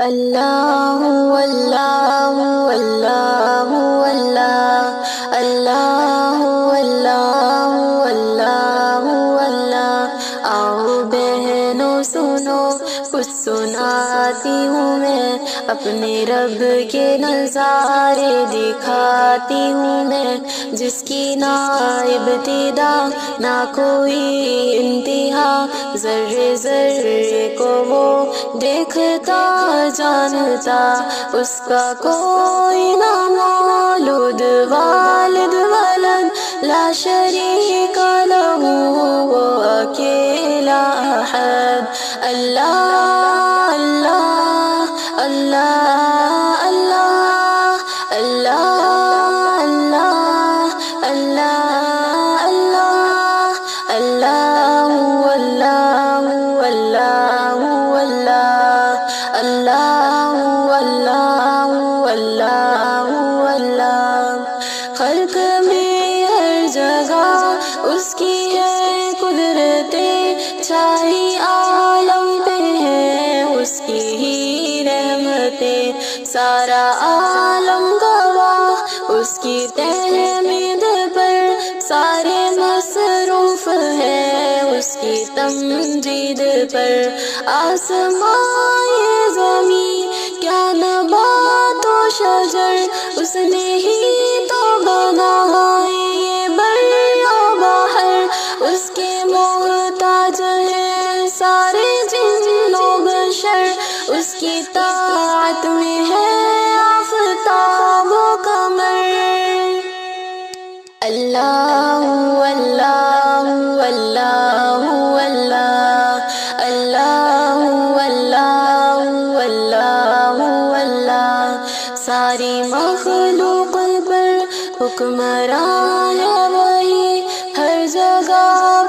اللہ اللہ اللہ اللہ اللہ اللہ اللہ اللہ آؤ بہنوں سنو کچھ سناتی ہوں میں اپنے رب کے نظارے دکھاتی ہوں میں جس کی نہ ابتدا نہ کوئی انتہا ذرے ذرے کو وہ دیکھتا جانتا اس کا کوئی نہ مولود والد ولد لا شریک لہ وہ اکیلا احد اللہ اللہ اللہ اللہ اللہ اللہ اللہ اللہ اللہ خلق میں ہر جگہ اس کی ہے قدرتیں چھائی عالم پہ ہے اس کی ہی رحمتیں سارا عالم گواہ اس کی تحمید پر سارے مصروف ہے اس کی تمجید پر آسمان زمین کیا نبات و شجر اس نے ہی تو بنائے یہ بر و بحر اس کے محتاج ہیں سارے جن و بشر اس کی طاعت میں ہے آفتاب و قمر اللہ اللہ اللہ اللہ اللہ اللہ اللہ اللہ ساری مخلوق پر حکمراں ہے وہی ہر جگہ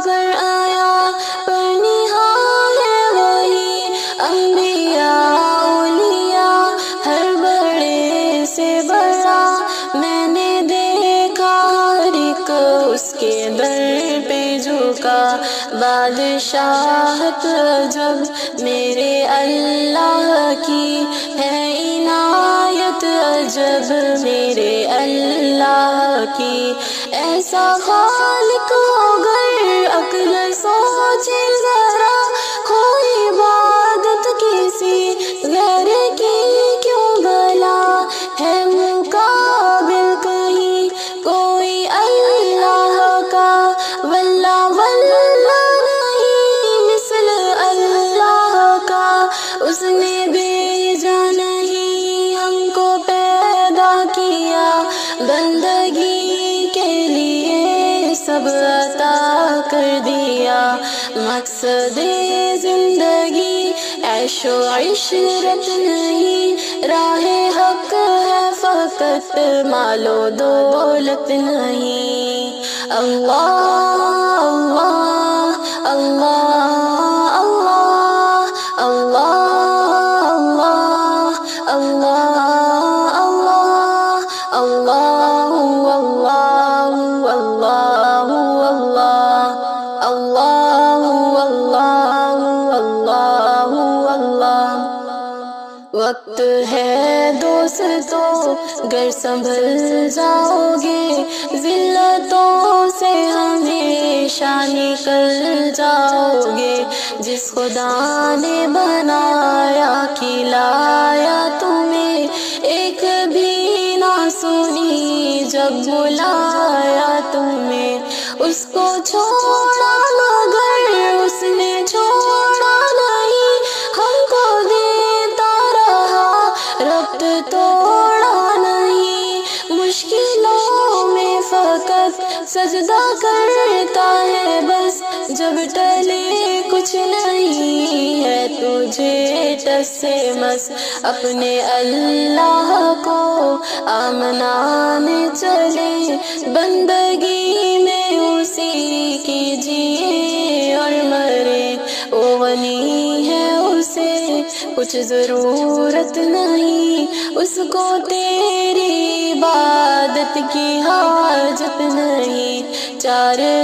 پر آیا پر نہاں ہے وہی انبیاء اولیاء ہر بڑے سے بڑا میں نے دیکھا ہر ایک اس کے در پہ جھکا بادشاہت جب میرے اللہ کی ہے عنایت عجب میرے اللہ کی ایسا خالق اگر عقل سوچے ذرا کوئی عبادت کسی غیر کی کیوں بھلا ہے مقابل کہیں کوئی اللہ کا واللہ واللہ نہیں مثل اللہ کا اس نے بھیجا نہیں ہم کو پیدا کیا بندگی کے لیے سب عطا کر دیا مقصد زندگی عیش و عشرت نہیں راہ حق ہے فقط مال و دولت نہیں اللہ اللہ اللہ اللہ اللہ اللہ اللہ اللہ وقت ہے دوستو گر سنبھل جاؤ گے ذلتوں سے ہمیشہ نکل جاؤ گے جس خدا نے بنایا کھلایا تمہیں ایک بھی نہ سنی جب بلایا تمہیں اس کو چھوڑا مگر اس نے چھوڑا نہیں ہم کو دیتا رہا ربط توڑا نہیں مشکلوں میں فقط سجدہ کرتا ہے بس جب ٹلے کچھ نہیں ہے تجھے ٹس سے مس اپنے اللہ کو آمنانے چلے بندگی میں اسی کی جیے اور مرے وہ غنی ہے اسے کچھ ضرورت نہیں اس کو تیری عبادت کی حاجت نہیں 4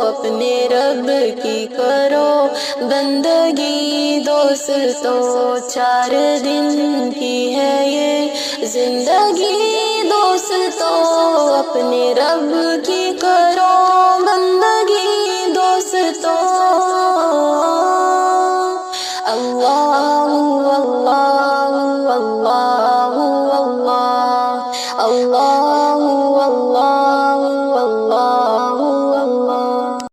اپنے رب کی کرو بندگی دوستو 4 دن کی ہے یہ زندگی دوستو اپنے رب کی کرو